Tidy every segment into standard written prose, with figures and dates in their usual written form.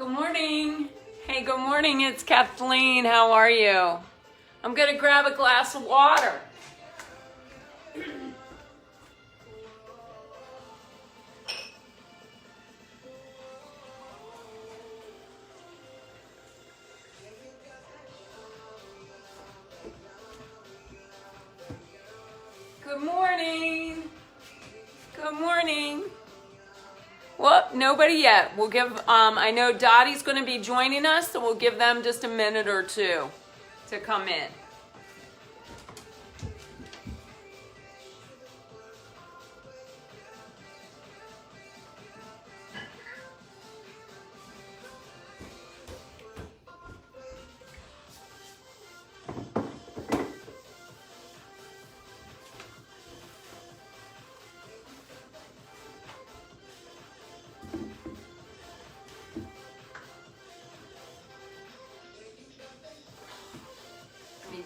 Good morning. Hey, good morning. It's Kathleen. How are you? I'm going to grab a glass of water. Good morning. Good morning. Well, nobody yet. We'll give, I know Dottie's going to be joining us, so we'll give them just a minute or two to come in.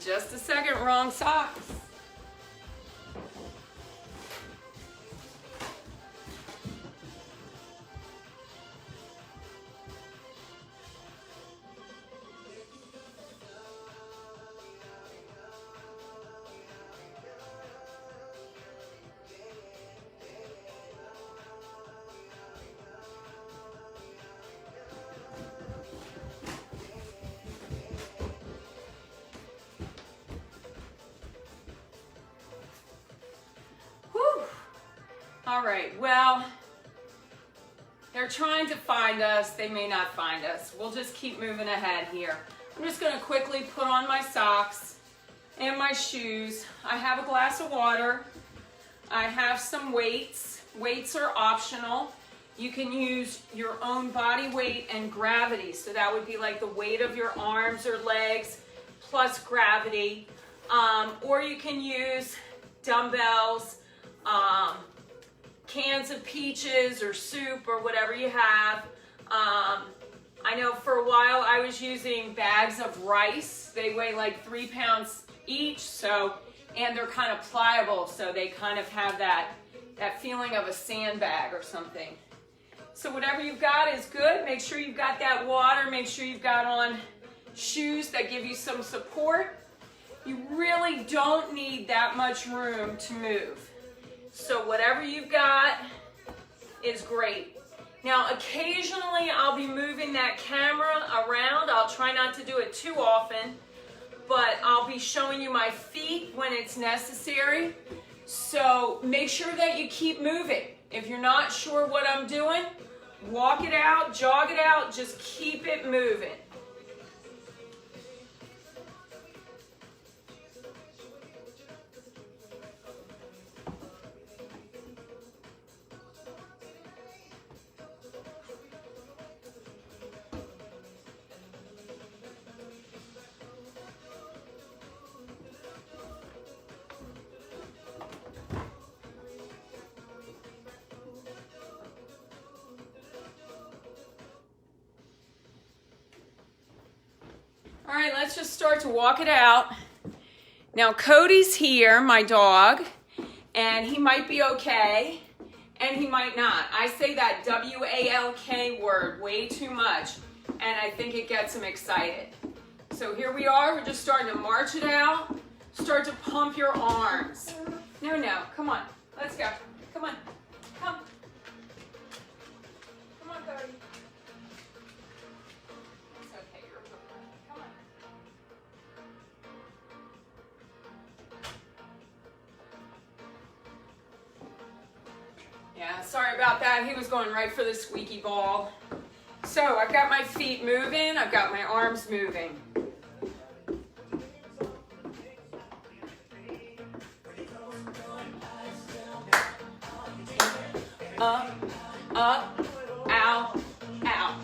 Just a second, wrong socks. All right, well, they're trying to find us. They may not find us. We'll just keep moving ahead here. I'm just going to quickly put on my socks and my shoes. I have a glass of water. I have some weights. Weights are optional. You can use your own body weight and gravity. So that would be like the weight of your arms or legs plus gravity. Or you can use dumbbells, cans of peaches or soup or whatever you have. I know for a while I was using bags of rice. They weigh like 3 pounds each, and they're kind of pliable, so they kind of have that feeling of a sandbag or something. So whatever you've got is good. Make sure you've got that water. Make sure you've got on shoes that give you some support. You really don't need that much room to move. So whatever you've got is great. Now, occasionally I'll be moving that camera around. I'll try not to do it too often, but I'll be showing you my feet when it's necessary. So make sure that you keep moving. If you're not sure what I'm doing, walk it out, jog it out, just keep it moving. All right, let's just start to walk it out. Now, Cody's here, my dog, and he might be okay, and he might not. I say that W-A-L-K word way too much, and I think it gets him excited. So here we are. We're just starting to march it out. Start to pump your arms. No, come on. Let's go. Come on. Come. Come on, Cody. Yeah, sorry about that. He was going right for the squeaky ball. So I've got my feet moving. I've got my arms moving. Up, up, out, out.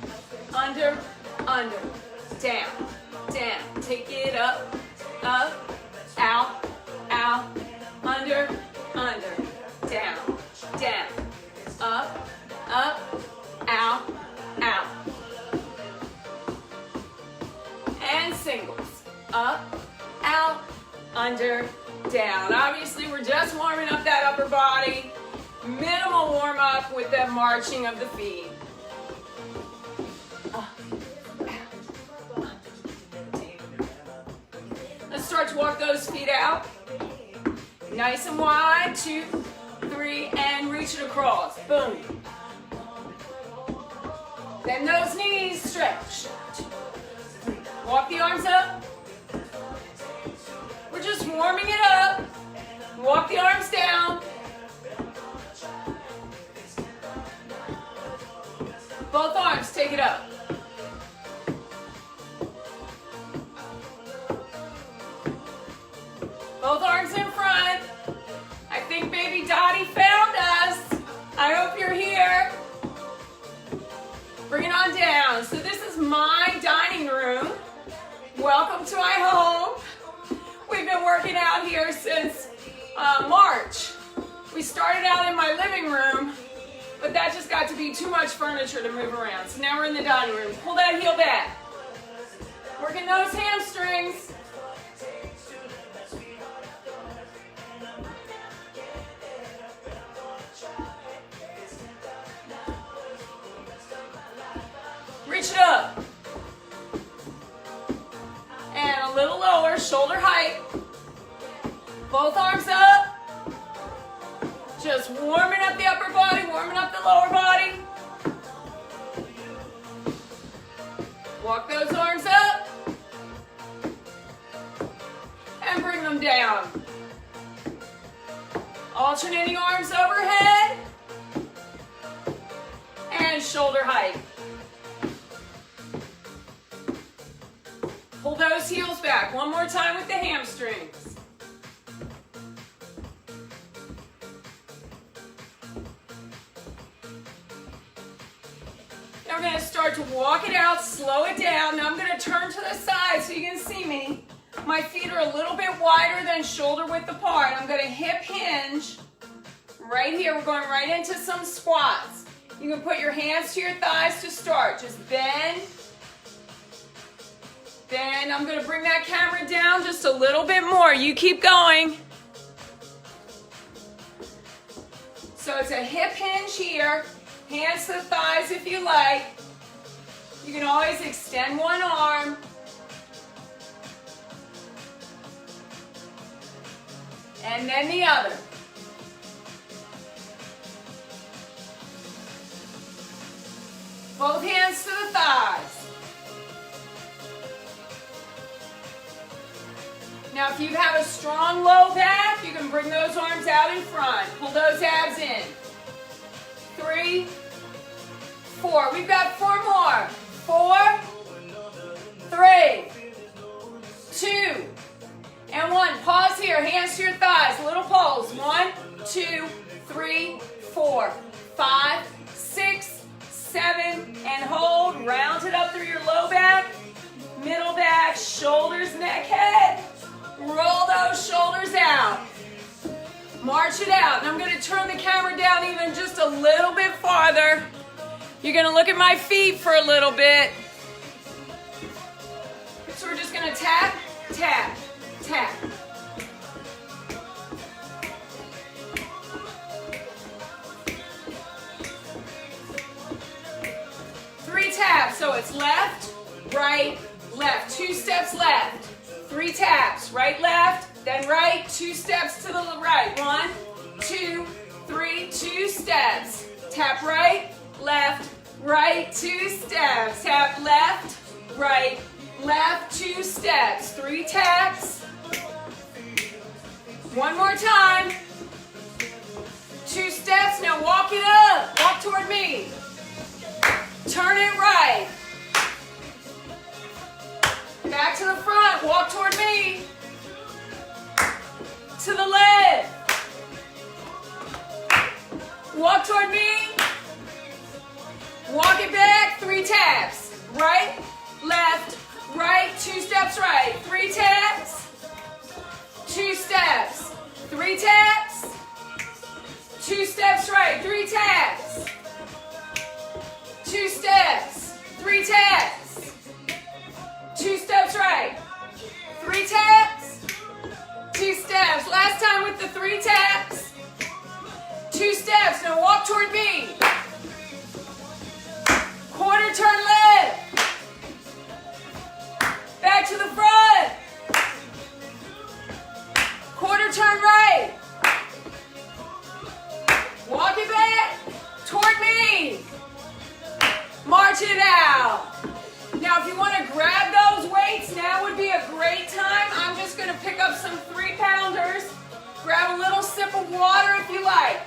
Under, under. Down, down. Take it up, up, out, out. Under, under. Down, down. Up, up, out, out. And singles. Up, out, under, down. Obviously, we're just warming up that upper body. Minimal warm up with the marching of the feet. Up, start to walk those feet out. Nice and wide, 2, 3, and reach it across. Boom. Bend those knees, stretch. Walk the arms up. We're just warming it up. Walk the arms down. Both arms, take it up. Both arms in front. I think baby Dottie found us. I hope you're here. Bring it on down. So this is my dining room. Welcome to my home. We've been working out here since March. We started out in my living room, but that just got to be too much furniture to move around. So now we're in the dining room. Pull that heel back. Working those hamstrings. Reach it up. And a little lower, shoulder height. Both arms up. Just warming up the upper body, warming up the lower body. Walk those arms up. And bring them down. Alternating arms overhead. And shoulder height. Pull those heels back. One more time with the hamstrings. Now we're going to start to walk it out, slow it down. Now I'm going to turn to the side so you can see me. My feet are a little bit wider than shoulder width apart. I'm going to hip hinge right here. We're going right into some squats. You can put your hands to your thighs to start. Just bend. Then I'm going to bring that camera down just a little bit more. You keep going. So it's a hip hinge here. Hands to the thighs if you like. You can always extend one arm. And then the other. Both hands to the thighs. Now if you have a strong low back, you can bring those arms out in front. Pull those abs in. 3, 4. We've got 4 more. 4, 3, 2, and 1. Pause here. Hands to your thighs. Little pulse. 1, 2, 3, 4, 5, 6, 7, and hold. Round it up through your low back, middle back, shoulders, neck, head. Roll those shoulders out. March it out. And I'm going to turn the camera down even just a little bit farther. You're going to look at my feet for a little bit. So we're just going to tap, tap, tap. Three taps. So it's left, right, left. 2 steps left. 3 taps, right, left, then right, 2 steps to the right. 1, 2, 3, 2 steps. Tap right, 2 steps. Tap left, 2 steps. 3 taps. 1 more time. 2 steps, now walk it up. Walk toward me. Turn it right. Back to the front, walk toward me. To the left. Walk toward me. Walk it back, 3 taps. Right, left, right, 2 steps right. 3 taps. 2 steps. 3 taps. 2 steps right, 3 taps. 2 steps. 3 taps. 2 steps right, 3 taps, 2 steps. Last time with the 3 taps, 2 steps. Now walk toward me. Quarter turn left. Back to the front. stretch it out. Now, if you want to grab those weights, now would be a great time. I'm just going to pick up some 3-pounders. Grab a little sip of water if you like.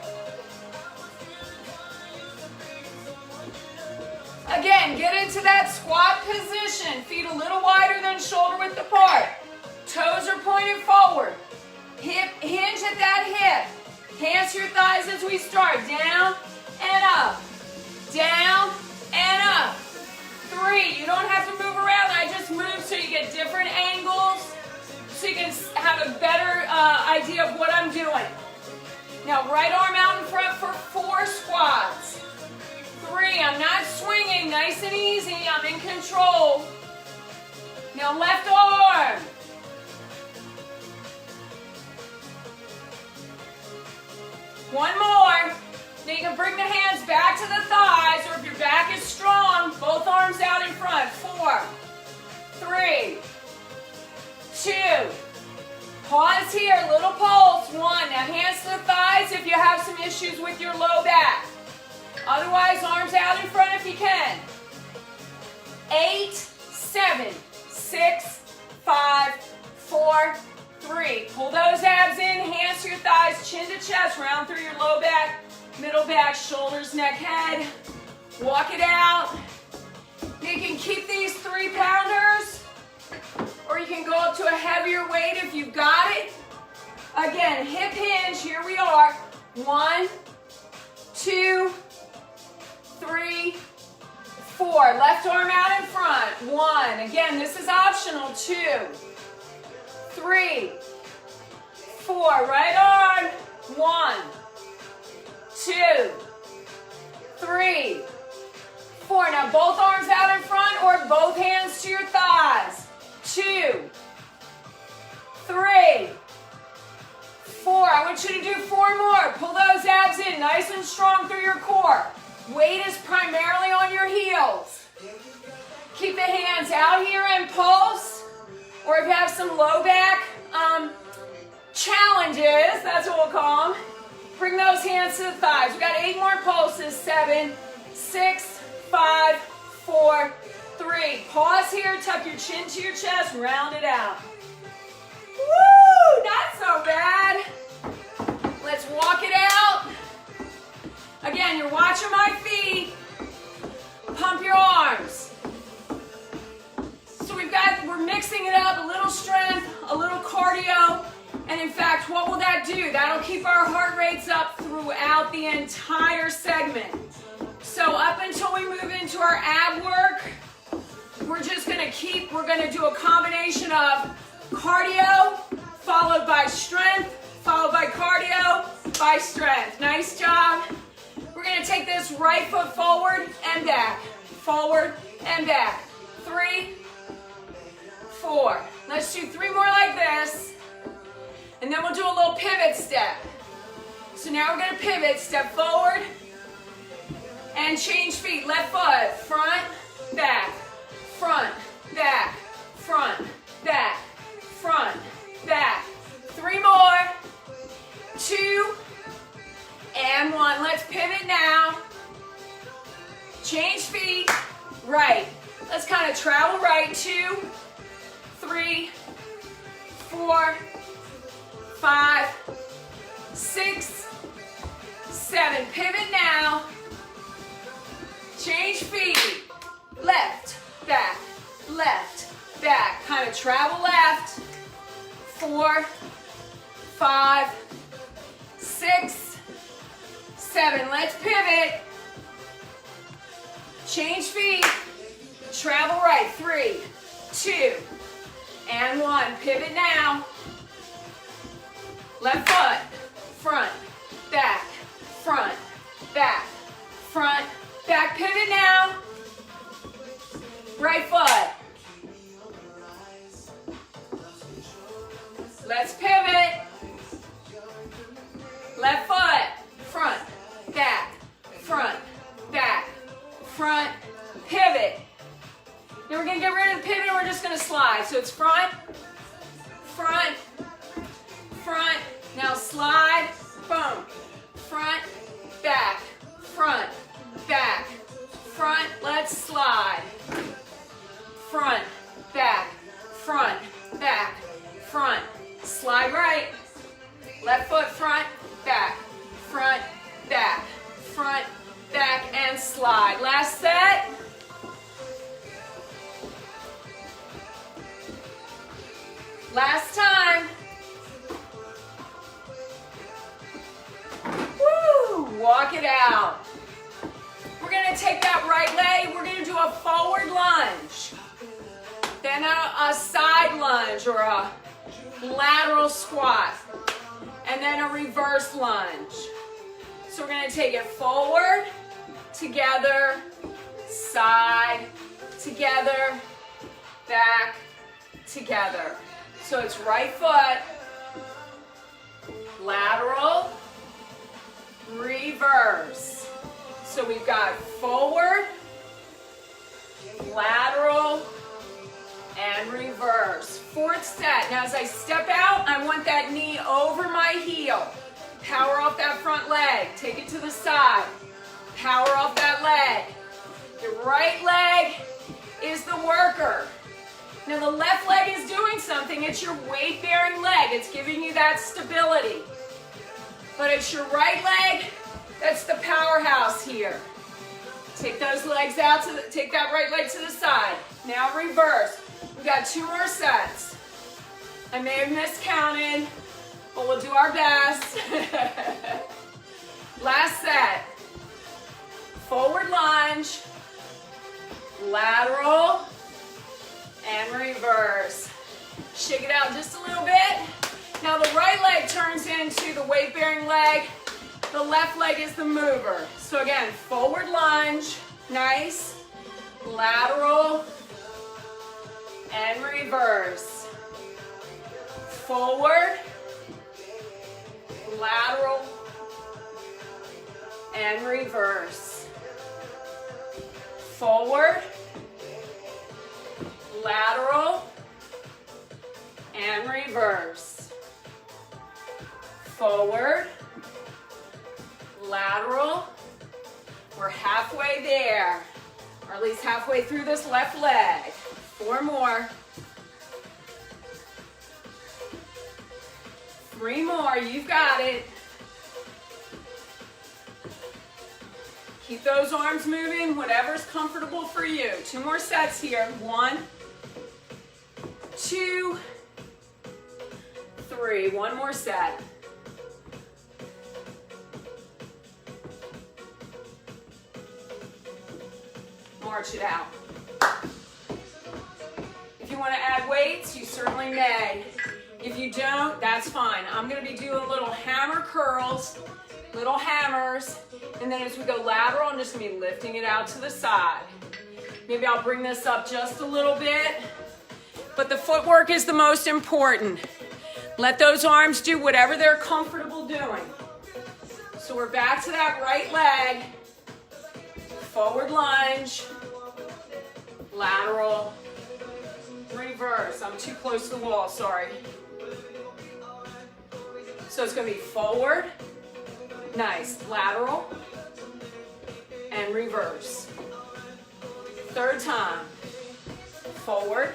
Again, get into that squat position. Feet a little wider than shoulder width apart. Toes are pointed forward. Hip, hinge at that hip. Hands to your thighs as we start. Down and up. Down and up. 3. You don't have to move around. I just move so you get different angles, so you can have a better idea of what I'm doing. Now, right arm out in front for 4 squats. 3. I'm not swinging. Nice and easy. I'm in control. Now, left arm. One more. Now you can bring the hands back to the thighs, or if your back is strong, both arms out in front. 4, 3, 2. Pause here, little pulse. 1. Now hands to the thighs if you have some issues with your low back. Otherwise, arms out in front if you can. 8, 7, 6, 5, 4, 3. Pull those abs in, hands to your thighs, chin to chest, round through your low back, middle back, shoulders, neck, head. Walk it out. You can keep these 3-pounders, or you can go up to a heavier weight if you've got it. Again, hip hinge, here we are. 1, 2, 3, 4. Left arm out in front. 1. Again, this is optional. 2, 3, 4. Right arm. 1, 2, 3, 4. Now both arms out in front or both hands to your thighs. 2, 3, 4. I want you to do 4 more. Pull those abs in nice and strong through your core. Weight is primarily on your heels. Keep the hands out here and pulse. Or if you have some low back challenges, that's what we'll call them, bring those hands to the thighs. We've got 8 more pulses. 7, 6, 5, 4, 3. Pause here, tuck your chin to your chest, round it out. Woo! Not so bad. Let's walk it out. Again, you're watching my feet. Pump your arms. So we're mixing it up, a little strength, a little cardio. And in fact, what will that do? That'll keep our heart rates up throughout the entire segment. So up until we move into our ab work, we're gonna do a combination of cardio, followed by strength, followed by cardio, by strength. Nice job. We're gonna take this right foot forward and back, forward and back. 3, 4. Let's do 3 more like this. And then we'll do a little pivot step. So now we're gonna pivot, step forward, and change feet. Left foot, front, back, front, back, front, back, front, back. 3 more. 2, and 1. Let's pivot now. Change feet, right. Let's kind of travel right. 2, 3, 4, 5, 6, 7. Pivot now. Change feet. Left, back, kind of travel left. 4, 5, 6, 7. Let's pivot. Change feet. Travel right. 3, 2, and 1. Pivot now. Left foot. Front, back, front, back, front, back. Pivot now. Right foot. Let's pivot. Left foot. Front, back, front, back, front, pivot. Now we're going to get rid of the pivot and we're just going to slide. So it's front, front, front. Now slide, boom. Front, back, front, back, front. Let's Let's slide. Front, back, front, back, front. Slide right. Left foot front, back, front, back, front, back, and slide. Last set. Last time. Woo! Walk it out. We're going to take that right leg. We're going to do a forward lunge. Then a side lunge or a lateral squat. And then a reverse lunge. So we're going to take it forward, together, side, together, back, together. So it's right foot, lateral, reverse. So we've got forward, lateral, and reverse. Fourth set. Now as I step out, I want that knee over my heel. Power off that front leg. Take it to the side. Power off that leg. Your right leg is the worker. Now the left leg is doing something. It's your weight-bearing leg. It's giving you that stability. But it's your right leg that's the powerhouse here. Take those legs out take that right leg to the side. Now reverse. We've got 2 more sets. I may have miscounted, but we'll do our best. Last set. Forward lunge, lateral, and reverse. Shake it out just a little bit. Now the right leg turns into the weight-bearing leg. The left leg is the mover. So again, forward lunge, nice, lateral, and reverse. Forward, lateral, and reverse. Forward, lateral, and reverse. Forward, lateral. We're halfway there, or at least halfway through this left leg. 4 more. 3 more, you've got it. Keep those arms moving, whatever's comfortable for you. 2 more sets here. 1, 2, 3. 1 more set. March it out. If you want to add weights, you certainly may. If you don't, that's fine. I'm going to be doing little hammer curls, little hammers, and then as we go lateral, I'm just going to be lifting it out to the side. Maybe I'll bring this up just a little bit, but the footwork is the most important. Let those arms do whatever they're comfortable doing. So we're back to that right leg, forward lunge, lateral, reverse. I'm too close to the wall, sorry. So it's going to be forward, nice, lateral, and reverse. 3rd time. Forward,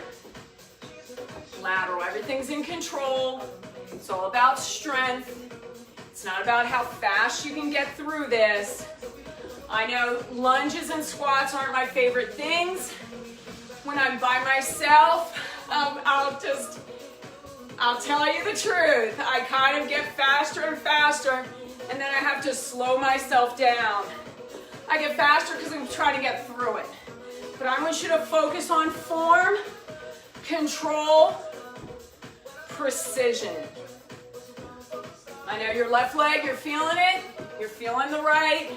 lateral. Everything's in control. It's all about strength. It's not about how fast you can get through this. I know lunges and squats aren't my favorite things. When I'm by myself, I'll tell you the truth. I kind of get faster and faster, and then I have to slow myself down. I get faster because I'm trying to get through it. But I want you to focus on form, control, precision. I know your left leg, you're feeling it. You're feeling the right.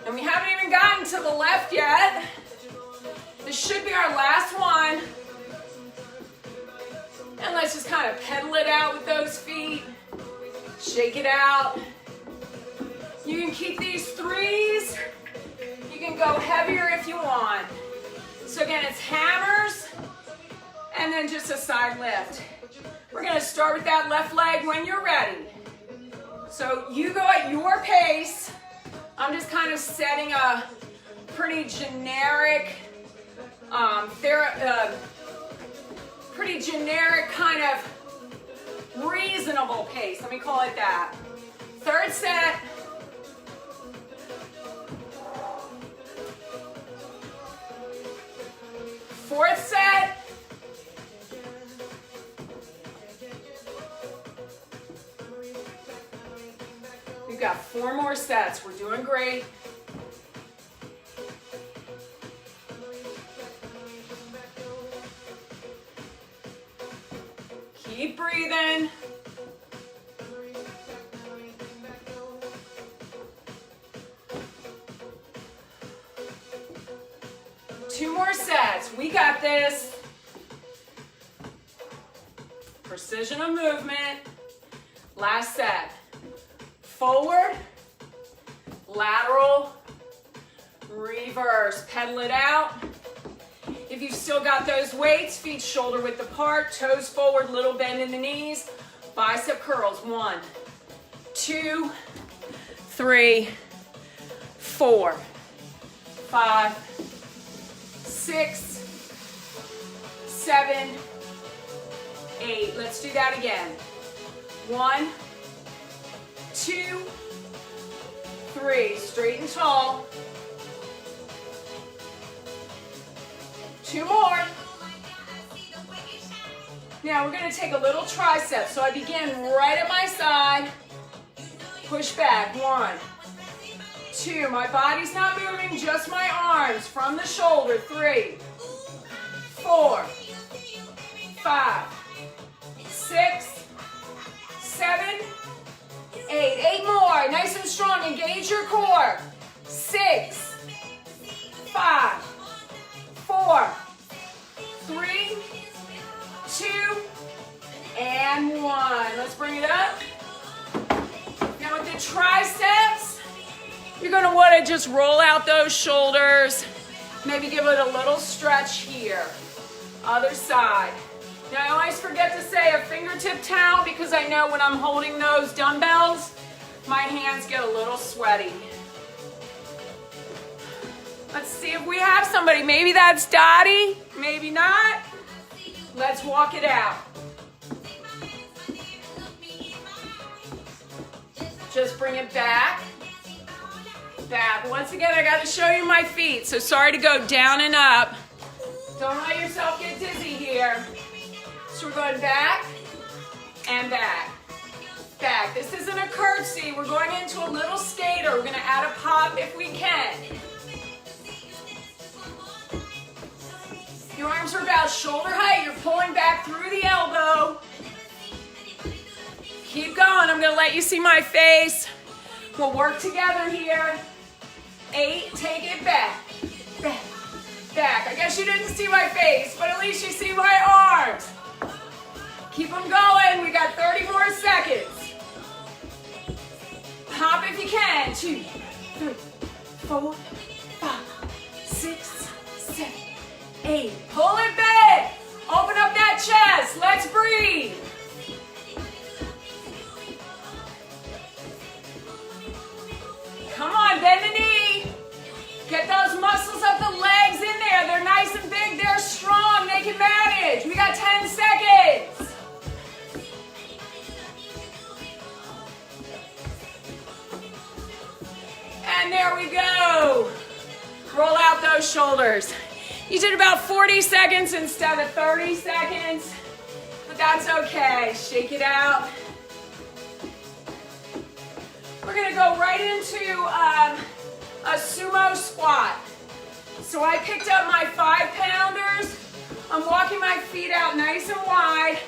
And we haven't even gotten to the left yet. This should be our last one. And let's just kind of pedal it out with those feet. Shake it out. You can keep these 3s. You can go heavier if you want. So again, it's hammers and then just a side lift. We're going to start with that left leg when you're ready. So you go at your pace. I'm just kind of setting a pretty generic, pretty generic kind of reasonable pace. Let me call it that. Third set. Fourth set. We've got 4 more sets. We're doing great. Keep breathing. Two more sets. We got this. Precision of movement. Last set. Forward, lateral, reverse. Pedal it out. If you've still got those weights, feet shoulder width apart, toes forward, little bend in the knees, bicep curls. 1, 2, 3, 4, 5, 6, 7, 8. Let's do that again. 1, 2, 3. Straight and tall. 2 more. Now we're going to take a little tricep. So I begin right at my side. Push back. 1, 2. My body's not moving, just my arms from the shoulder. 3, 4, 5, 6, 7, 8. 8 more. Nice and strong. Engage your core. 6, 5, 4, 3, 2, and 1. Let's bring it up. Now with the triceps, you're going to want to just roll out those shoulders. Maybe give it a little stretch here. Other side. Now I always forget to say a fingertip towel because I know when I'm holding those dumbbells, my hands get a little sweaty. Let's see if we have somebody. Maybe that's Dottie, maybe not. Let's walk it out. Just bring it back. Back. Once again, I got to show you my feet, so sorry to go down and up. Don't let yourself get dizzy here. So we're going back and back. Back. This isn't a curtsy. We're going into a little skater. We're going to add a pop if we can. Your arms are about shoulder height. You're pulling back through the elbow. Keep going. I'm going to let you see my face. We'll work together here. 8. Take it back. Back. Back. I guess you didn't see my face, but at least you see my arms. Keep them going. We got 30 more seconds. Hop if you can. 2, 3, 4, 5, 6, 7, 8. Pull it back. Open up that chest. Let's breathe. Come on, bend the knee. Get those muscles of the legs in there. They're nice and big. They're strong. They can manage. We got 10 seconds. And there we go. Roll out those shoulders. You did about 40 seconds instead of 30 seconds, but that's okay. Shake it out. We're gonna go right into a sumo squat. So I picked up my 5-pounders. I'm walking my feet out nice and wide,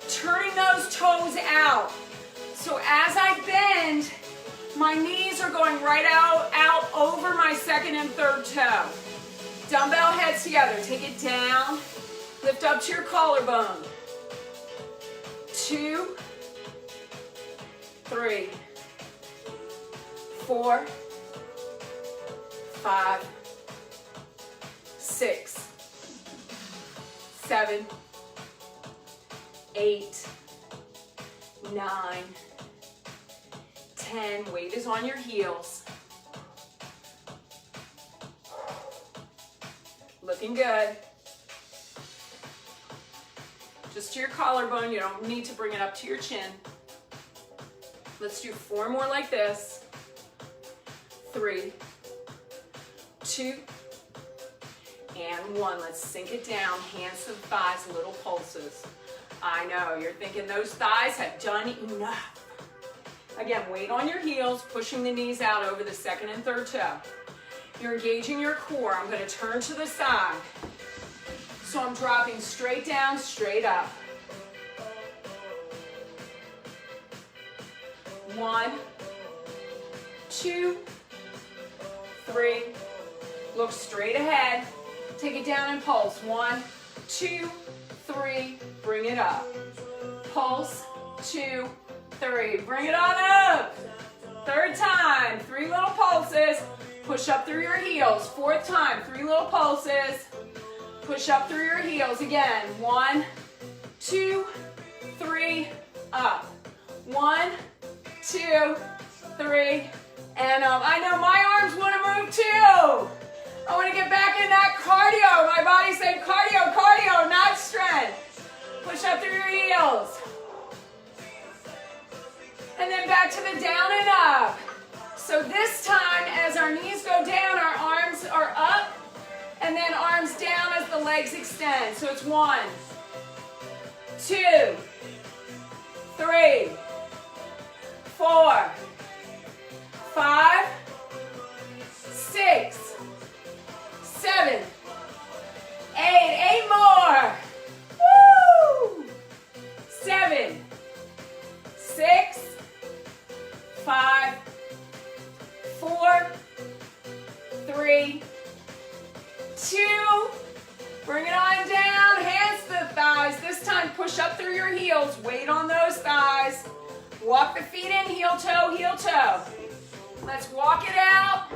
turning those toes out. So as I bend, my knees are going right out over my second and third toe. Dumbbell heads together. Take it down. Lift up to your collarbone. 2, 3, 4, 5, 6, 7, 8, 9, 10. Weight is on your heels. Looking good. Just to your collarbone. You don't need to bring it up to your chin. Let's do 4 more like this. 3, 2, and 1. Let's sink it down. Hands to the thighs, little pulses. I know, you're thinking those thighs have done enough. Again, weight on your heels, pushing the knees out over the second and third toe. You're engaging your core. I'm going to turn to the side. So I'm dropping straight down, straight up. 1, 2, 3. Look straight ahead. Take it down and pulse. 1, 2, 3. Bring it up. Pulse. 2, 3. Bring it on up. Third time. 3 little pulses. Push up through your heels. Fourth time. 3 little pulses. Push up through your heels. Again. 1, 2, 3. Up. 1, 2, 3. And up. I know my arms want to move too. I want to get back in that cardio. My body said cardio, cardio, not strength. Push up through your heels. And then back to the down and up. So this time, as our knees go down, our arms are up, and then arms down as the legs extend. So it's 1, 2, 3, 4, 5, 6, 7, 8 more. Woo! 7, 6, 5, 4, 3, 2. Bring it on down. Hands to the thighs. This time push up through your heels. Weight on those thighs. Walk the feet in, heel toe, heel toe. Let's walk it out.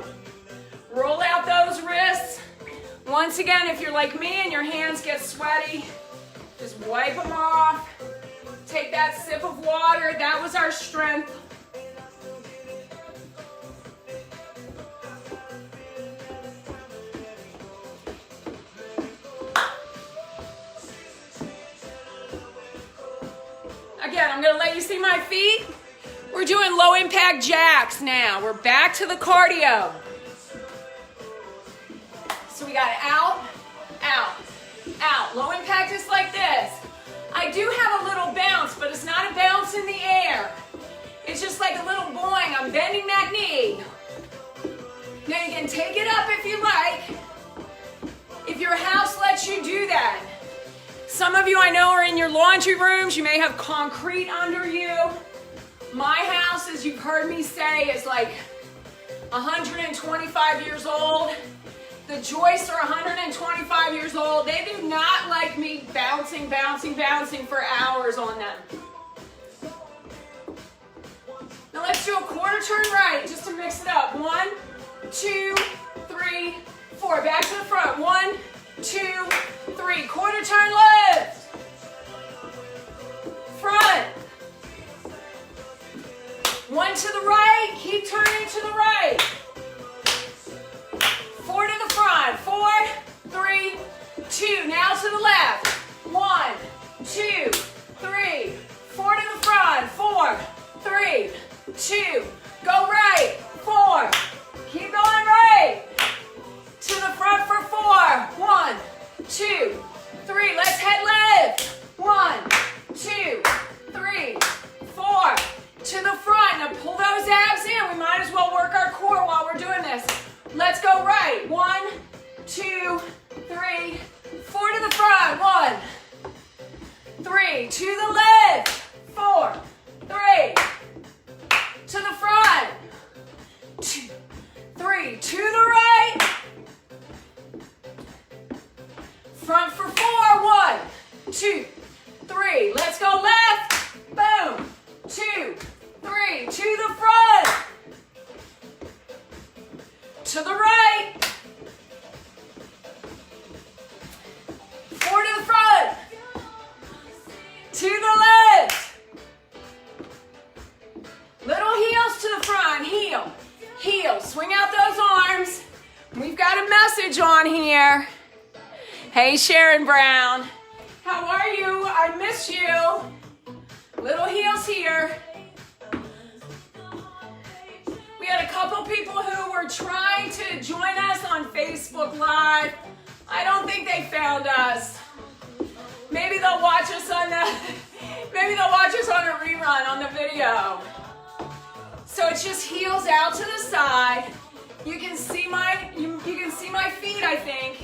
Roll out those wrists. Once again, if you're like me and your hands get sweaty, just wipe them off. Take that sip of water. That was our strength. Again, I'm going to let you see my feet. We're doing low impact jacks now. We're back to the cardio. So we got out, out, out. Low impact is like this. I do have a little bounce, but it's not a bounce in the air. It's just like a little boing. I'm bending that knee. Now you can take it up if you like. If your house lets you do that. Some of you I know are in your laundry rooms. You may have concrete under you. My house, as you've heard me say, is like 125 years old. The joists are 125 years old. They do not like me bouncing, bouncing, bouncing for hours on them. Now let's do a quarter turn right, just to mix it up. 1, 2, 3, 4. Back to the front. 1, 2, 3. Quarter turn lift. Front. 1 to the right. Keep turning to the right. 4 to the front. 4, 3, 2. Now to the left. 1, 2, 3. 4 to the front. 4, 3, 2. Go right. 4. Keep going right. To the front for 4. 1, 2, 3. Let's head lift. 1, 2, 3, 4. To the front. Now pull those abs in. We might as well work our core while we're doing this. Let's go right. 1, 2, 3, 4 to the front. 1, 3. To the left. 4, 3. To the front. 2, 3. To the right. Front for 4. 1, 2, 3. Let's go left. Boom. 2, 3. To the front. To the right. 4 to the front. To the left. Little heels to the front. Heel. Heel. Swing out those arms. We've got a message on here. Hey, Sharon Brown. How are you? I miss you. Little heels here. We had a couple people who were trying to join us on Facebook Live. I don't think they found us. Maybe they'll watch us on a rerun on the video. So it's just heels out to the side. You can see my feet, I think.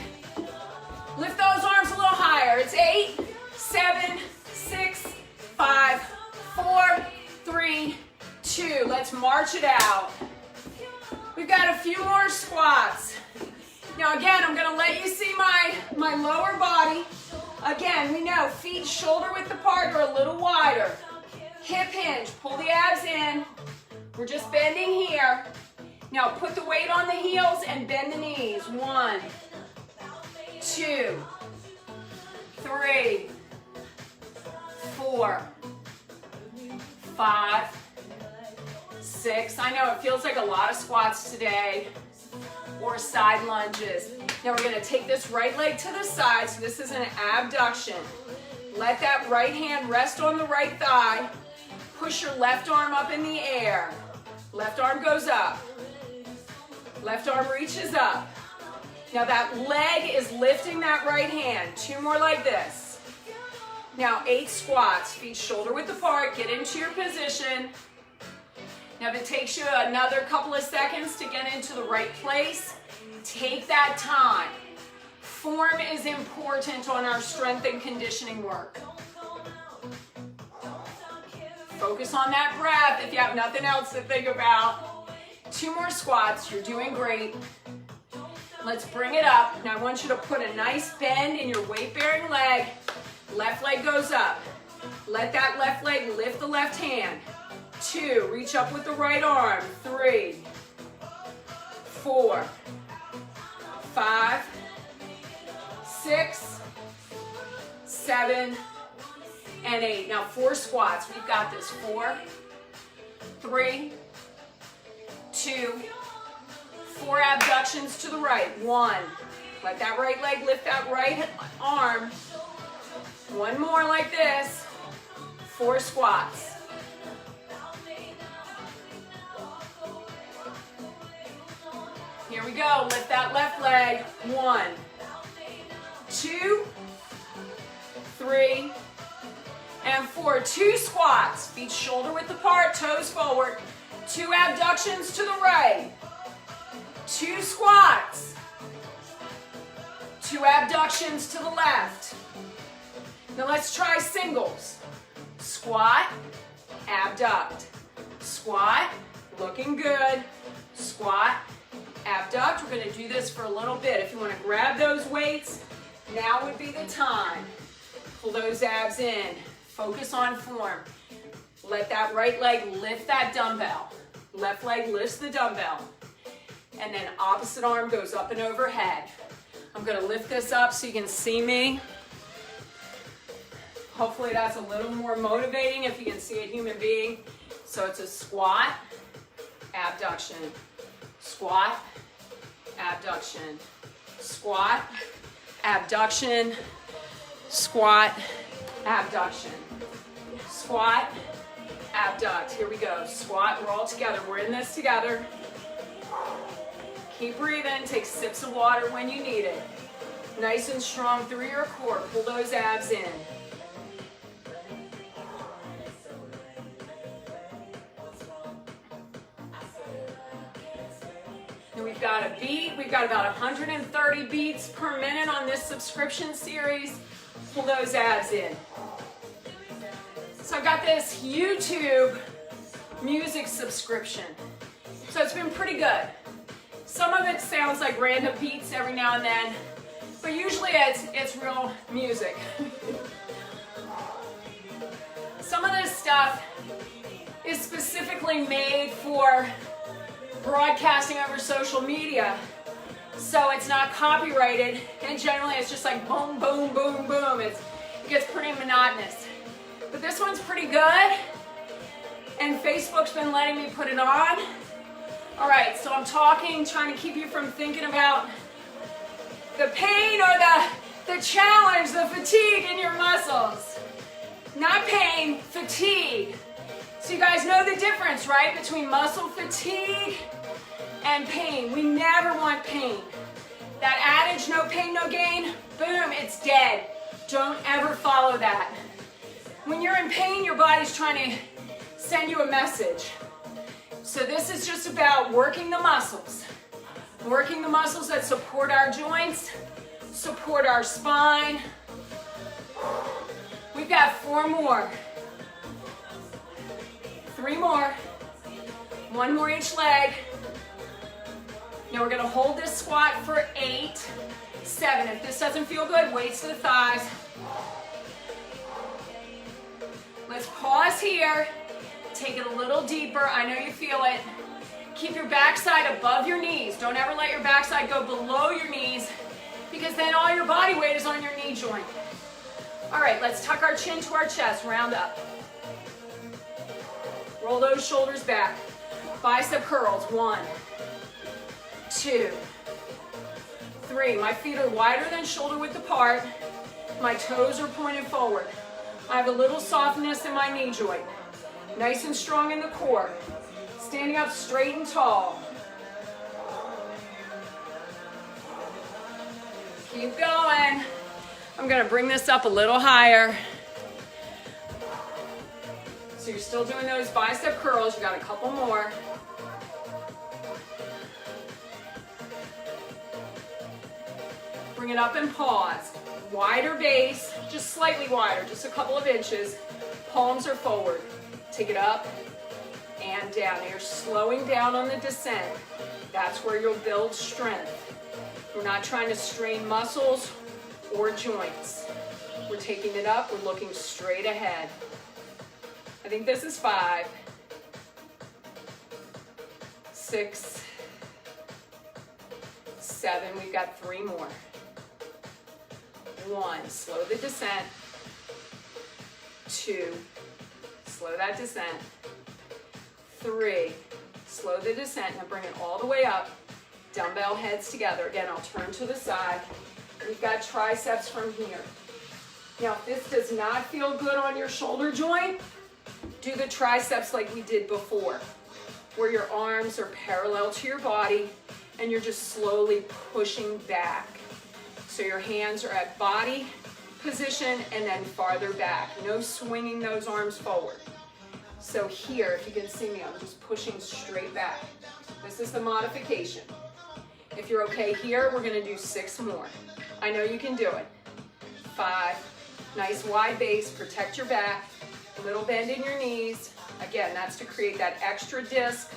Lift those arms a little higher. It's 8, 7, 6, 5, 4, 3, 2. Let's march it out. We've got a few more squats. Now again, I'm gonna let you see my lower body. Again, we know feet shoulder width apart or a little wider. Hip hinge, pull the abs in. We're just bending here. Now put the weight on the heels and bend the knees. 1, 2, 3, 4, 5, 6. I know it feels like a lot of squats today, or side lunges. Now we're gonna take this right leg to the side, so this is an abduction. Let that right hand rest on the right thigh. Push your left arm up in the air. Left arm goes up. Left arm reaches up. Now that leg is lifting that right hand. 2 more like this. Now 8 squats, feet shoulder width apart, get into your position. Now if it takes you another couple of seconds to get into the right place, take that time. Form is important on our strength and conditioning work. Focus on that breath if you have nothing else to think about. 2 more squats, you're doing great. Let's bring it up. Now I want you to put a nice bend in your weight-bearing leg. Left leg goes up. Let that left leg lift the left hand. 2, reach up with the right arm. 3, 4, 5, 6, 7, and 8. Now 4 squats. We've got this. 4, 3, 2, 4 abductions to the right. 1. Let that right leg lift that right arm. 1 more like this. 4 squats. Here we go. Lift that left leg. 1, 2, 3, and 4. 2 squats. Feet shoulder width apart, toes forward. 2 abductions to the right. 2 squats. 2 abductions to the left. Now let's try singles. Squat, abduct. Squat, looking good. Squat, abduct. We're going to do this for a little bit. If you want to grab those weights, now would be the time. Pull those abs in. Focus on form. Let that right leg lift that dumbbell. Left leg lifts the dumbbell. And then opposite arm goes up and overhead. I'm going to lift this up so you can see me. Hopefully that's a little more motivating if you can see a human being. So it's a squat, abduction, squat, abduction, squat, abduction, squat, abduction, squat, abduct. Here we go. Squat. We're all together. We're in this together. Keep breathing. Take sips of water when you need it. Nice and strong through your core. Pull those abs in. And we've got a beat. We've got about 130 beats per minute on this subscription series. Pull those abs in. So I've got this YouTube music subscription. So it's been pretty good. Some of it sounds like random beats every now and then, but usually it's real music. Some of this stuff is specifically made for broadcasting over social media, so it's not copyrighted, and generally it's just like boom, boom, boom, boom. It gets pretty monotonous. But this one's pretty good, and Facebook's been letting me put it on. All right, so I'm trying to keep you from thinking about the pain or the challenge, the fatigue in your muscles. Not pain, fatigue. So you guys know the difference, right? Between muscle fatigue and pain. We never want pain. That adage, no pain, no gain, boom, it's dead. Don't ever follow that. When you're in pain, your body's trying to send you a message. So this is just about working the muscles. Working the muscles that support our joints, support our spine. We've got 4 more. 3 more. 1 more each leg. Now we're gonna hold this squat for 8, 7. If this doesn't feel good, weights to the thighs. Let's pause here. Take it a little deeper. I know you feel it. Keep your backside above your knees. Don't ever let your backside go below your knees because then all your body weight is on your knee joint. All right, let's tuck our chin to our chest. Round up. Roll those shoulders back. Bicep curls. 1, 2, 3. My feet are wider than shoulder width apart. My toes are pointed forward. I have a little softness in my knee joint. Nice and strong in the core. Standing up straight and tall. Keep going. I'm gonna bring this up a little higher. So you're still doing those bicep curls. You got a couple more. Bring it up and pause. Wider base, just slightly wider, just a couple of inches. Palms are forward. Take it up and down. You're slowing down on the descent. That's where you'll build strength. We're not trying to strain muscles or joints. We're taking it up, we're looking straight ahead. I think this is 5, 6, 7. We've got 3 more. 1, slow the descent. 2, slow that descent. 3, slow the descent. Now bring it all the way up. Dumbbell heads together. Again, I'll turn to the side. We've got triceps from here. Now, if this does not feel good on your shoulder joint, do the triceps like we did before, where your arms are parallel to your body and you're just slowly pushing back. So your hands are at body position and then farther back. No swinging those arms forward. So here, if you can see me, I'm just pushing straight back. This is the modification. If you're okay here, we're gonna do 6 more. I know you can do it. 5, nice wide base, protect your back, a little bend in your knees. Again, that's to create that extra disc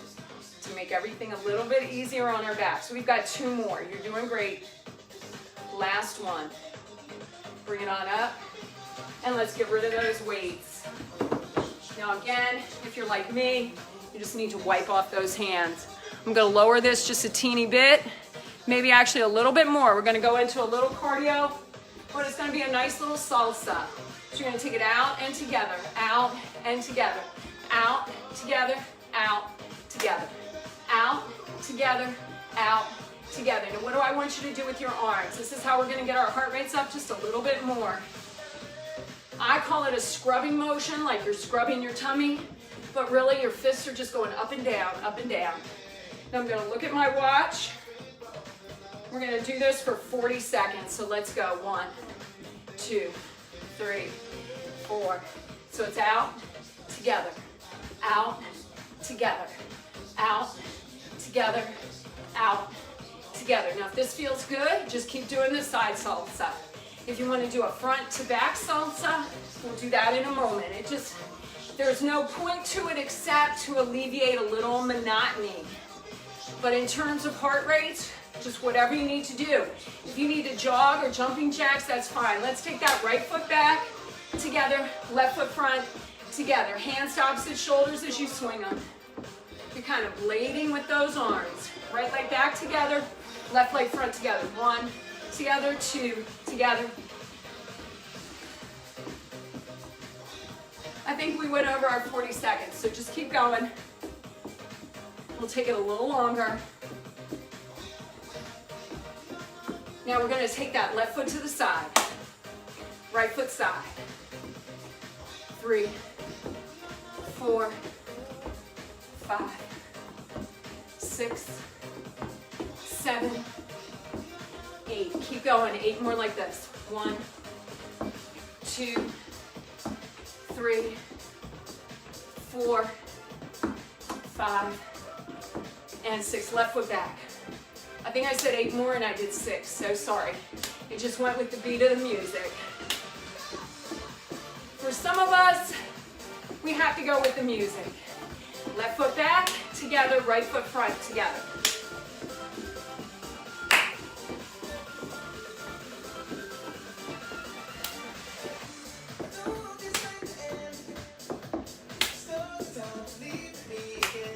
to make everything a little bit easier on our back. So we've got 2 more, you're doing great. Last one. Bring it on up, and let's get rid of those weights. Now again, if you're like me, you just need to wipe off those hands. I'm gonna lower this just a teeny bit, maybe actually a little bit more. We're gonna go into a little cardio, but it's gonna be a nice little salsa. So you're gonna take it out and together, out and together, out, together, out, together, out, together, out, together. Now what do I want you to do with your arms? This is how we're gonna get our heart rates up just a little bit more. I call it a scrubbing motion, like you're scrubbing your tummy, but really your fists are just going up and down, up and down. Now I'm gonna look at my watch. We're gonna do this for 40 seconds, so let's go. 1, 2, 3, 4. So it's out, together, out, together, out, together, out, together. Now if this feels good, just keep doing the side salsa. If you want to do a front to back salsa, we'll do that in a moment. There's no point to it except to alleviate a little monotony. But in terms of heart rates, just whatever you need to do. If you need to jog or jumping jacks, that's fine. Let's take that right foot back, together, left foot front, together. Hands to opposite shoulders as you swing them. You're kind of blading with those arms. Right leg back together, left leg front together. 1, together, 2, together. I think we went over our 40 seconds, so just keep going. We'll take it a little longer. Now we're going to take that left foot to the side. Right foot side. 3, 4, 5, 6, 7, 8. Keep going. 8 more like this. 1, 2, 3, 4, 5, and 6. Left foot back. I think I said 8 more and I did 6, so sorry. It just went with the beat of the music. For some of us, we have to go with the music. Left foot back, together, right foot front, together.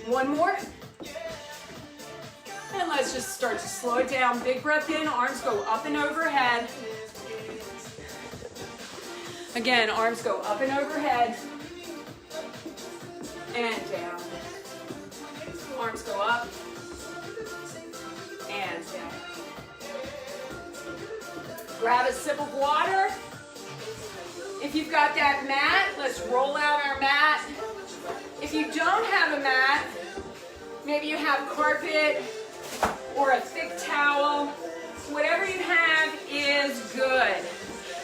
One more. And let's just start to slow it down. Big breath in, arms go up and overhead. Again, arms go up and overhead. And down. Arms go up. And down. Grab a sip of water. If you've got that mat, let's roll out our mat. If you don't have a mat, maybe you have carpet or a thick towel. Whatever you have is good.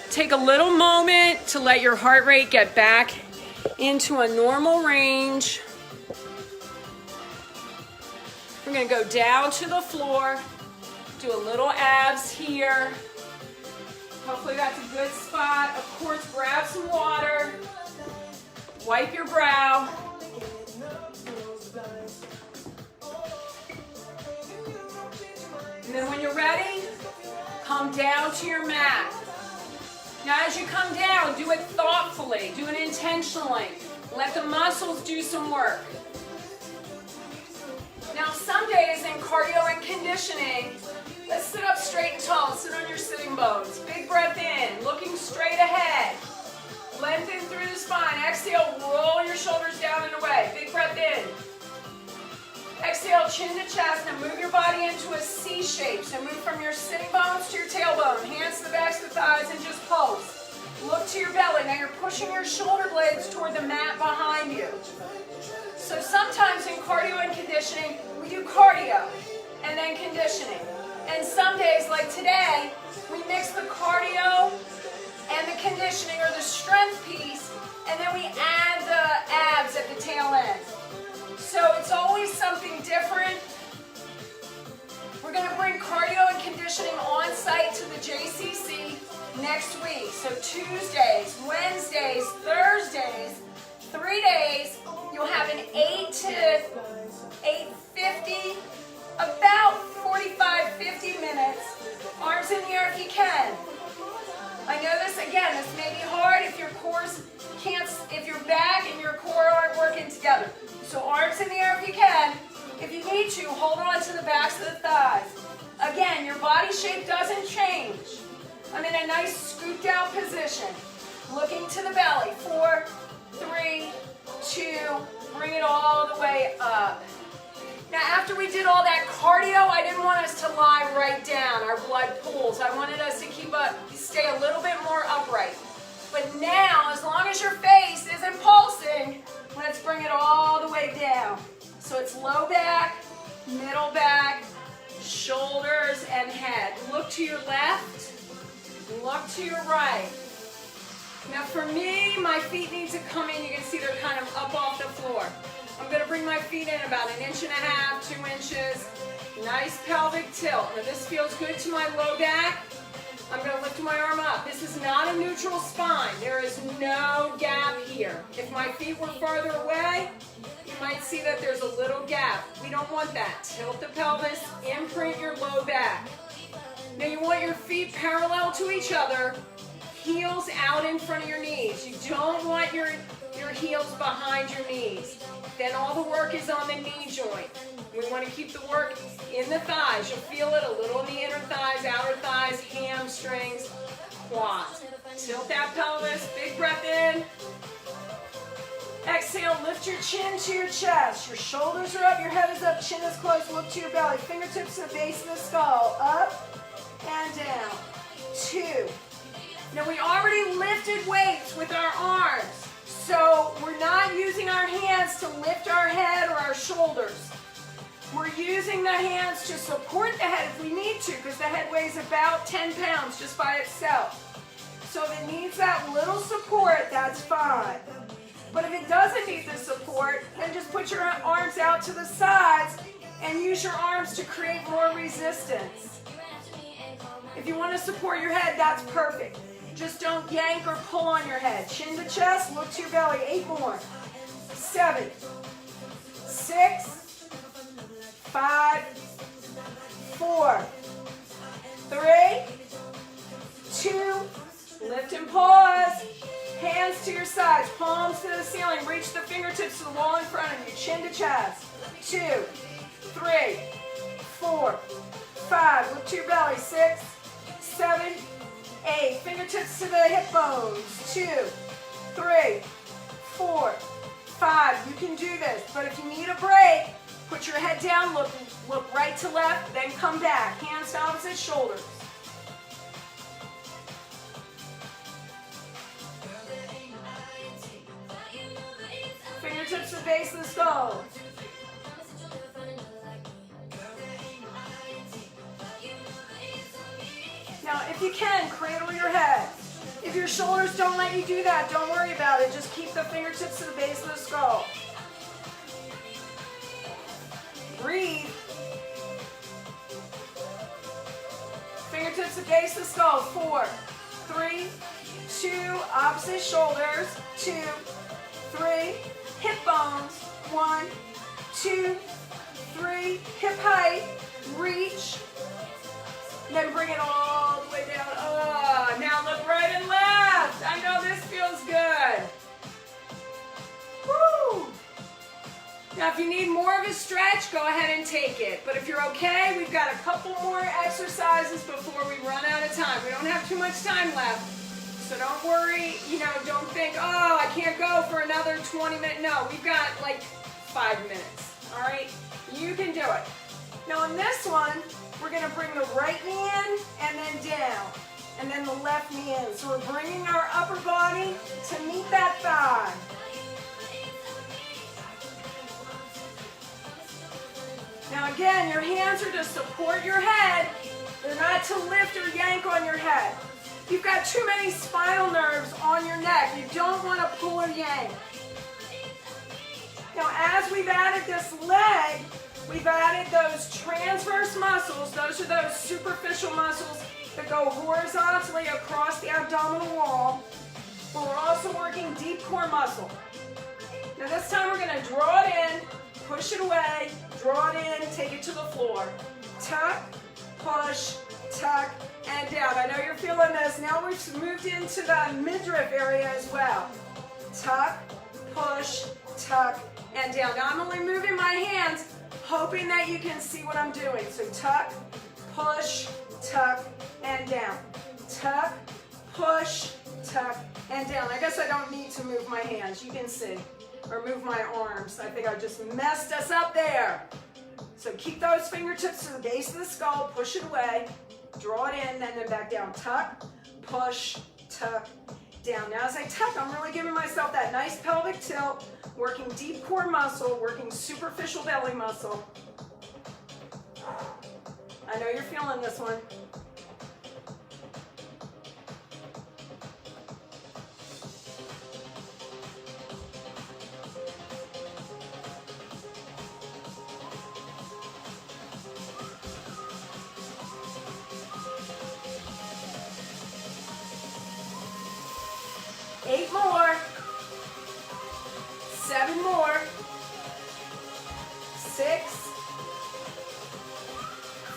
Take a little moment to let your heart rate get back into a normal range. We're going to go down to the floor, do a little abs here. Hopefully that's a good spot. Of course, grab some water, wipe your brow. And then when you're ready, come down to your mat. Now as you come down, do it thoughtfully, do it intentionally. Let the muscles do some work. Now some days in cardio and conditioning, let's sit up straight and tall, sit on your sitting bones. Big breath in, looking straight ahead. Lengthen through the spine. Exhale, roll your shoulders down and away. Big breath in. Exhale, chin to chest. Now move your body into a C shape. So move from your sitting bones to your tailbone. Hands to the backs of the thighs and just pulse. Look to your belly. Now you're pushing your shoulder blades toward the mat behind you. So sometimes in cardio and conditioning, we do cardio and then conditioning. And some days, like today, we mix the cardio and the conditioning or the strength piece, and then we add the abs at the tail end. So it's always something different. We're going to bring cardio and conditioning on site to the JCC next week. So Tuesdays, Wednesdays, Thursdays, 3 days, you'll have an 8 to 8:50, about 45, 50 minutes. Arms in the air if you can. I know this, again, this may be hard if your cores can't, if your back and your core aren't working together. So arms in the air if you can. If you need to, hold on to the backs of the thighs. Again, your body shape doesn't change. I'm in a nice scooped out position. Looking to the belly. 4, 3, 2, bring it all the way up. Now after we did all that cardio, I didn't want us to lie right down, our blood pools. I wanted us to stay a little bit more upright. But now, as long as your face isn't pulsing, let's bring it all the way down. So it's low back, middle back, shoulders, and head. Look to your left, look to your right. Now for me, my feet need to come in. You can see they're kind of up off the floor. I'm going to bring my feet in about 1.5 inches, 2 inches. Nice pelvic tilt. Now this feels good to my low back. I'm going to lift my arm up. This is not a neutral spine. There is no gap here. If my feet were farther away, you might see that there's a little gap. We don't want that. Tilt the pelvis, imprint your low back. Now you want your feet parallel to each other, heels out in front of your knees. You don't want your heels behind your knees. Then all the work is on the knee joint. We want to keep the work in the thighs. You'll feel it a little in the inner thighs, outer thighs, hamstrings, quads. Tilt that pelvis, big breath in. Exhale, lift your chin to your chest. Your shoulders are up, your head is up, chin is closed, look to your belly. Fingertips to the base of the skull. Up and down. 2. Now we already lifted weights with our arms, so we're not using our hands to lift our head or our shoulders. We're using the hands to support the head if we need to, because the head weighs about 10 pounds just by itself. So if it needs that little support, that's fine. But if it doesn't need the support, then just put your arms out to the sides and use your arms to create more resistance. If you want to support your head, that's perfect. Just don't yank or pull on your head. Chin to chest, look to your belly. 8 more. 7, 6, 5, 4, 3, 2, lift and pause. Hands to your sides, palms to the ceiling. Reach the fingertips to the wall in front of you. Chin to chest. 2, 3, 4, 5. Look to your belly. 6, 7, 8. Fingertips to the hip bones. 2, 3, 4, 5. You can do this, but if you need a break, put your head down, look right to left, then come back. Hands to opposite shoulders. Fingertips to the base of the skull. Now, if you can, cradle your head. If your shoulders don't let you do that, don't worry about it. Just keep the fingertips to the base of the skull. Breathe. Fingertips to the base of the skull. 4, 3, 2, opposite shoulders. 2, 3, hip bones. 1, 2, 3, hip height. Reach. Then bring it all the way down. Oh, now look right and left. I know this feels good. Woo! Now if you need more of a stretch, go ahead and take it. But if you're okay, we've got a couple more exercises before we run out of time. We don't have too much time left. So don't worry, don't think, oh, I can't go for another 20 minutes. No, we've got like 5 minutes. All right? You can do it. Now on this one, we're going to bring the right knee in and then down, and then the left knee in. So we're bringing our upper body to meet that thigh. Now again, your hands are to support your head. They're not to lift or yank on your head. You've got too many spinal nerves on your neck. You don't want to pull or yank. Now as we've added this leg, we've added those transverse muscles. Those are those superficial muscles that go horizontally across the abdominal wall. But we're also working deep core muscle. Now this time we're going to draw it in, push it away, draw it in, take it to the floor. Tuck, push, tuck, and down. I know you're feeling this. Now we've moved into the midriff area as well. Tuck, push, tuck, and down. Now I'm only moving my hands, hoping that you can see what I'm doing. So tuck, push, tuck, and down. Tuck, push, tuck, and down. I guess I don't need to move my hands. You can see. Or move my arms. I think I just messed us up there. So keep those fingertips to the base of the skull. Push it away. Draw it in, then back down. Tuck, push, tuck, down. Now as I tuck, I'm really giving myself that nice pelvic tilt, working deep core muscle, working superficial belly muscle. I know you're feeling this one. Eight more. 7 more. 6,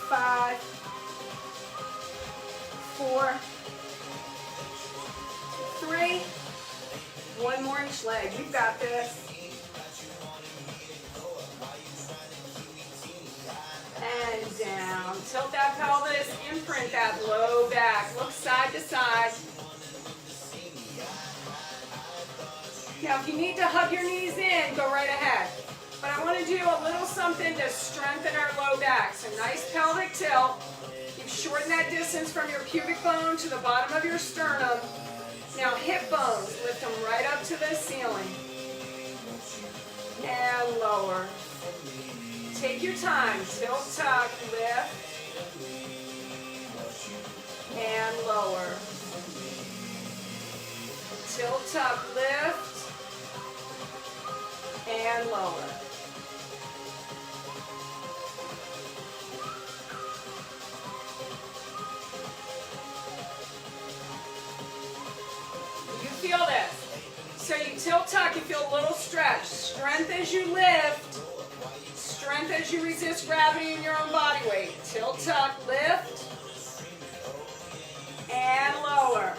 5, 4, 3. 1 more each leg. You've got this. And down. Tilt that pelvis. Imprint that low back. Look side to side. Now, if you need to hug your knees in, go right ahead. But I want to do a little something to strengthen our low back. So nice pelvic tilt. Keep Shorten that distance from your pubic bone to the bottom of your sternum. Now hip bones, lift them right up to the ceiling. And lower. Take your time. Tilt, tuck, lift. And lower. Tilt, tuck, lift. And lower. Feel this. So you tilt tuck, you feel a little stretch. Strength as you lift. Strength as you resist gravity in your own body weight. Tilt tuck, lift. And lower.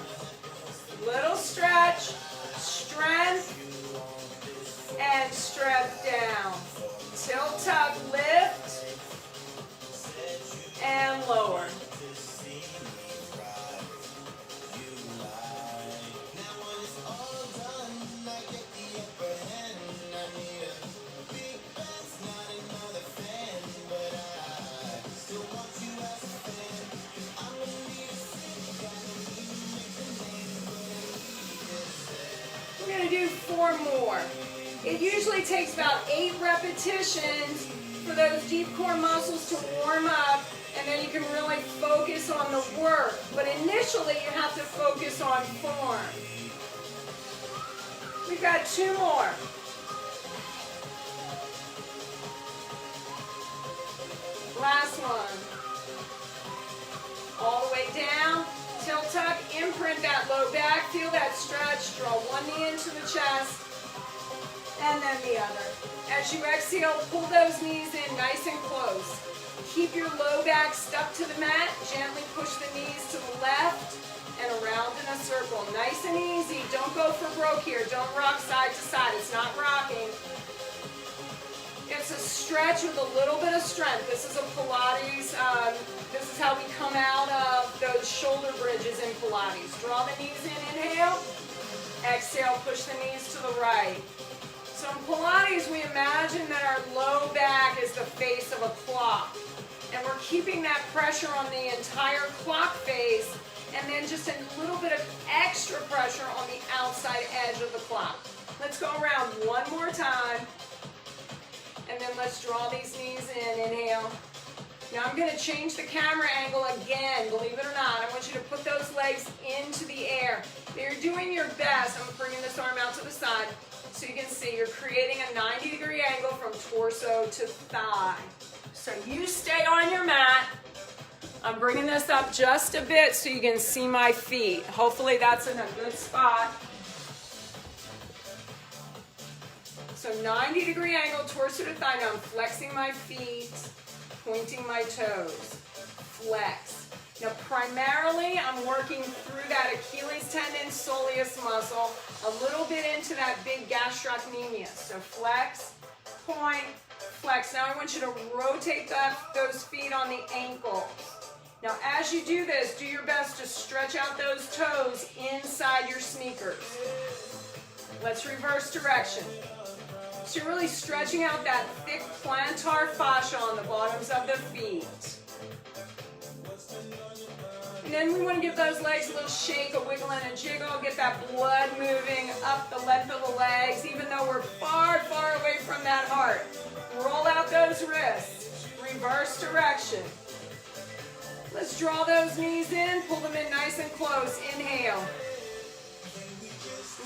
Little stretch. Strength. And strength down. Tilt tuck, lift. And lower. We're going to do 4 more. It usually takes about 8 repetitions for those deep core muscles to warm up, and then you can really focus on the work. But initially, you have to focus on form. We've got 2 more. Last one. All the way down. Tilt tuck, imprint that low back, feel that stretch, draw one knee into the chest, and then the other. As you exhale, pull those knees in nice and close. Keep your low back stuck to the mat, gently push the knees to the left and around in a circle. Nice and easy, don't go for broke here, don't rock side to side, it's not rocking. It's a stretch with a little bit of strength. This is a Pilates, this is how we come out of those shoulder bridges in Pilates. Draw the knees in, inhale. Exhale, push the knees to the right. So in Pilates, we imagine that our low back is the face of a clock. And we're keeping that pressure on the entire clock face, and then just a little bit of extra pressure on the outside edge of the clock. Let's go around one more time. And then let's draw these knees in, inhale. Now I'm going to change the camera angle again, believe it or not. I want you to put those legs into the air. You're doing your best. I'm bringing this arm out to the side so you can see you're creating a 90-degree angle from torso to thigh. So you stay on your mat. I'm bringing this up just a bit so you can see my feet. Hopefully that's in a good spot. So 90-degree angle, torso to thigh. Now I'm flexing my feet, pointing my toes. Flex. Now primarily I'm working through that Achilles tendon, soleus muscle, a little bit into that big gastrocnemius. So flex, point, flex. Now I want you to rotate those feet on the ankles. Now as you do this, do your best to stretch out those toes inside your sneakers. Let's reverse direction. So you're really stretching out that thick plantar fascia on the bottoms of the feet. And then we want to give those legs a little shake, a wiggle and a jiggle, get that blood moving up the length of the legs, even though we're far, far away from that heart. Roll out those wrists. Reverse direction. Let's draw those knees in, pull them in nice and close. Inhale.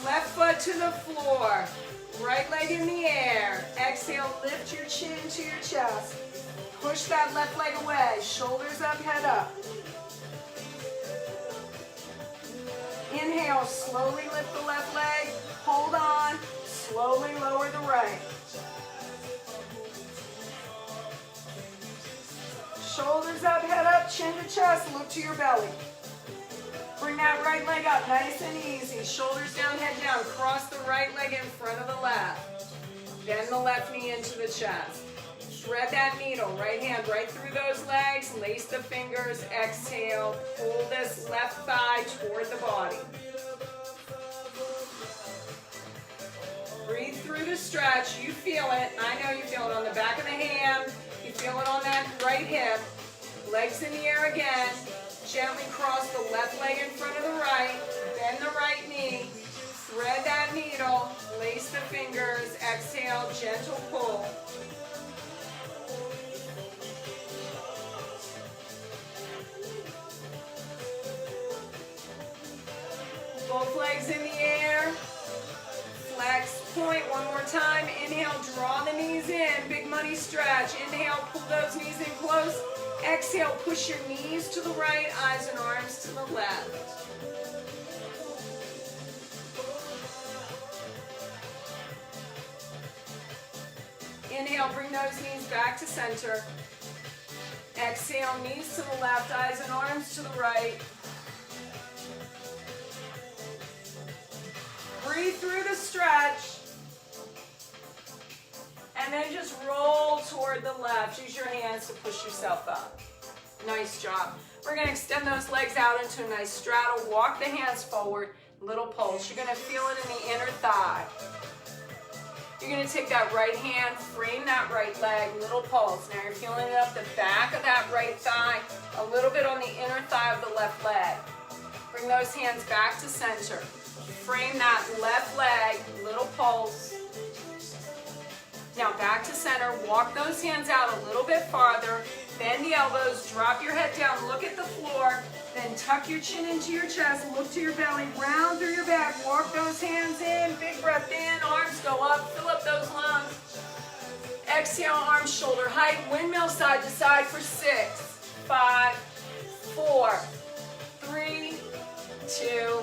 Left foot to the floor. Right leg in the air. Exhale, lift your chin to your chest. Push that left leg away. Shoulders up, head up. Inhale, slowly lift the left leg. Hold on. Slowly lower the right. Shoulders up, head up, chin to chest. Look to your belly. Bring that right leg up, nice and easy. Shoulders down, head down. Cross the right leg in front of the left. Bend the left knee into the chest. Thread that needle, right hand right through those legs. Lace the fingers, exhale. Pull this left thigh toward the body. Breathe through the stretch. You feel it. I know you feel it on the back of the hand. You feel it on that right hip. Legs in the air again. Gently cross the left leg in front of the right. Bend the right knee. Thread that needle. Lace the fingers. Exhale, gentle pull. Both legs in the air. Flex, point, one more time. Inhale, draw the knees in. Big money stretch. Inhale, pull those knees in close. Exhale, push your knees to the right, eyes and arms to the left. Inhale, bring those knees back to center. Exhale, knees to the left, eyes and arms to the right. Breathe through the stretch. And then just roll toward the left. Use your hands to push yourself up. Nice job. We're going to extend those legs out into a nice straddle. Walk the hands forward. Little pulse. You're going to feel it in the inner thigh. You're going to take that right hand, frame that right leg, little pulse. Now you're feeling it up the back of that right thigh, a little bit on the inner thigh of the left leg. Bring those hands back to center. Frame that left leg, little pulse. Now back to center, walk those hands out a little bit farther, bend the elbows, drop your head down, look at the floor, then tuck your chin into your chest, look to your belly, round through your back, walk those hands in, big breath in, arms go up, fill up those lungs. Exhale, arms shoulder height, windmill side to side for 6, 5, 4, 3, 2,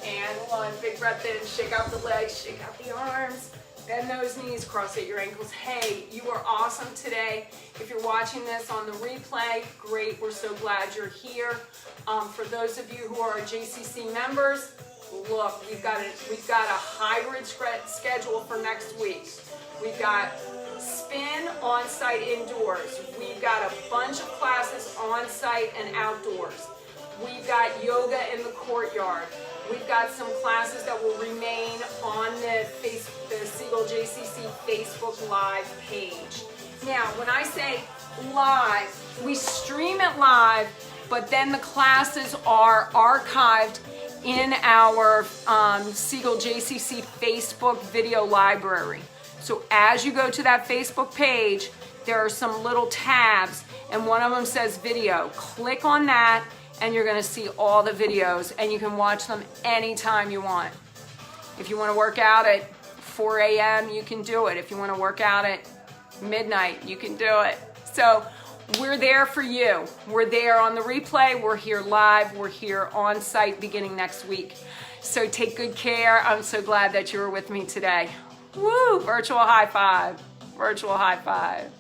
and 1. Big breath in, shake out the legs, shake out the arms. Bend those knees, cross at your ankles. Hey, you are awesome today. If you're watching this on the replay, great. We're so glad you're here. For those of you who are JCC members, look, we've got a hybrid schedule for next week. We've got spin on-site indoors. We've got a bunch of classes on-site and outdoors. We've got yoga in the courtyard. We've got some classes that will remain on the Siegel JCC Facebook Live page. Now, when I say live, we stream it live, but then the classes are archived in our Siegel JCC Facebook video library. So as you go to that Facebook page, there are some little tabs, and one of them says video. Click on that, and you're going to see all the videos, and you can watch them anytime you want. If you want to work out at 4 a.m., you can do it. If you want to work out at midnight, you can do it. So we're there for you. We're there on the replay. We're here live. We're here on site beginning next week. So take good care. I'm so glad that you were with me today. Woo! Virtual high five. Virtual high five.